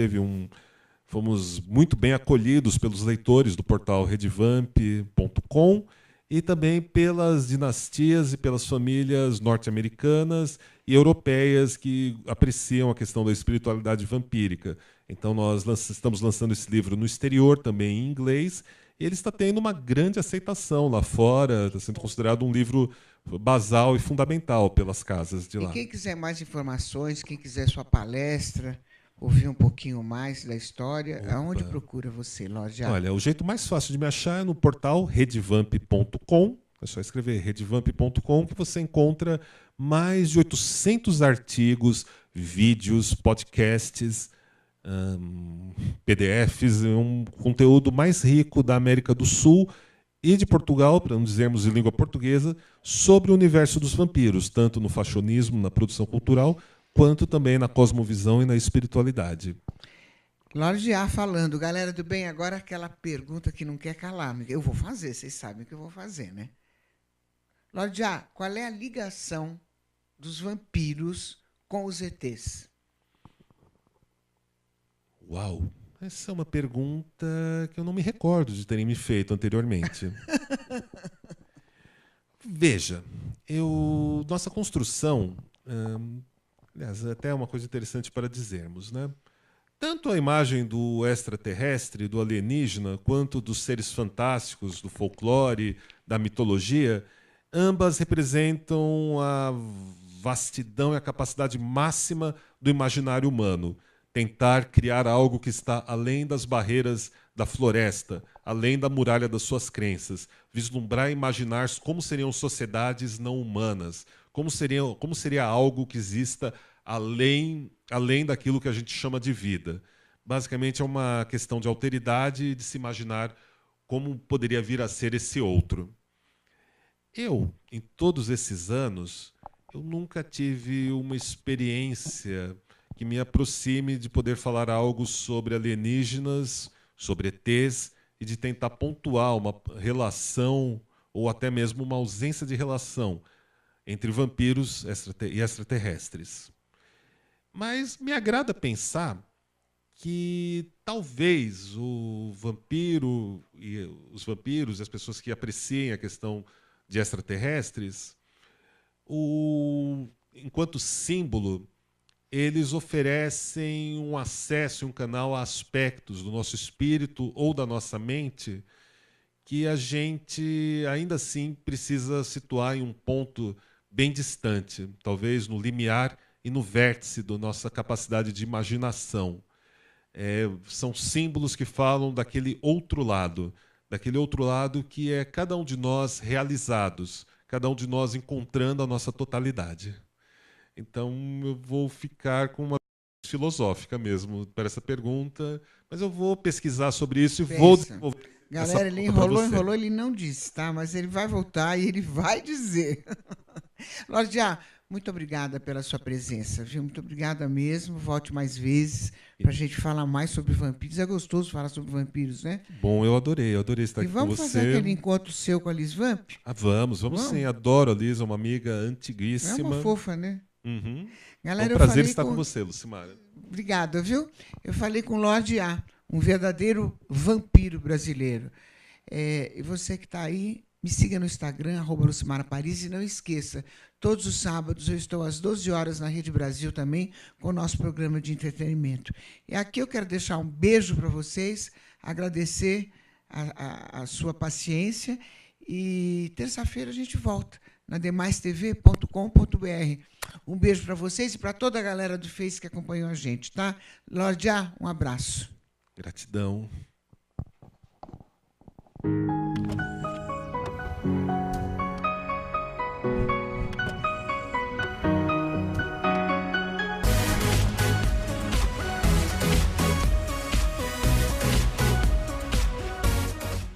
fomos muito bem acolhidos pelos leitores do portal redvamp.com e também pelas dinastias e pelas famílias norte-americanas e europeias que apreciam a questão da espiritualidade vampírica. Então nós estamos lançando esse livro no exterior, também em inglês, e ele está tendo uma grande aceitação lá fora, está sendo considerado um livro basal e fundamental pelas casas de lá. E quem quiser mais informações, quem quiser sua palestra, ouvir um pouquinho mais da história, aonde procura você, Lorde A? Olha, o jeito mais fácil de me achar é no portal redvamp.com. É só escrever redvamp.com que você encontra mais de 800 artigos, vídeos, podcasts, PDFs, um conteúdo mais rico da América do Sul e de Portugal, para não dizermos em língua portuguesa, sobre o universo dos vampiros, tanto no fashionismo, na produção cultural, quanto também na cosmovisão e na espiritualidade. Lorde A falando. Galera do bem, agora aquela pergunta que não quer calar. Eu vou fazer, vocês sabem que eu vou fazer, né? Lorde A, qual é a ligação dos vampiros com os ETs? Uau! Essa é uma pergunta que eu não me recordo de terem me feito anteriormente. Veja, nossa construção... aliás, até uma coisa interessante para dizermos, né? Tanto a imagem do extraterrestre, do alienígena, quanto dos seres fantásticos, do folclore, da mitologia, ambas representam a vastidão e a capacidade máxima do imaginário humano. Tentar criar algo que está além das barreiras da floresta, além da muralha das suas crenças. Vislumbrar e imaginar como seriam sociedades não humanas, como seria algo que exista além daquilo que a gente chama de vida. Basicamente é uma questão de alteridade e de se imaginar como poderia vir a ser esse outro. Em todos esses anos, eu nunca tive uma experiência que me aproxime de poder falar algo sobre alienígenas, sobre ETs, e de tentar pontuar uma relação ou até mesmo uma ausência de relação entre vampiros e extraterrestres. Mas me agrada pensar que talvez os vampiros e as pessoas que apreciem a questão de extraterrestres, enquanto símbolo, eles oferecem um acesso, um canal a aspectos do nosso espírito ou da nossa mente que a gente ainda assim precisa situar em um ponto bem distante, talvez no limiar e no vértice da nossa capacidade de imaginação. São símbolos que falam daquele outro lado que é cada um de nós realizados, cada um de nós encontrando a nossa totalidade. Então, eu vou ficar com uma filosófica mesmo para essa pergunta, mas eu vou pesquisar sobre isso e vou desenvolver. Galera, ele enrolou, ele não disse, tá? Mas ele vai voltar e ele vai dizer. Lorde A, muito obrigada pela sua presença, viu? Muito obrigada mesmo. Volte mais vezes para a gente falar mais sobre vampiros. É gostoso falar sobre vampiros, né? Bom, eu adorei estar aqui com você. E vamos fazer aquele encontro seu com a Liz Vamp? Vamos sim. Adoro a Liz, é uma amiga antiguíssima. É uma fofa, né? Uhum. Galera, é um prazer estar com você, Lucimara. Obrigada, viu? Eu falei com o Lorde A, um verdadeiro vampiro brasileiro. E você que está aí, Me siga no Instagram, @LucimaraParis, e não esqueça, todos os sábados eu estou às 12 horas na Rede Brasil também, com o nosso programa de entretenimento. E aqui eu quero deixar um beijo para vocês, agradecer a sua paciência, e terça-feira a gente volta na demaistv.com.br. Um beijo para vocês e para toda a galera do Face que acompanhou a gente, tá? Lordia, um abraço. Gratidão.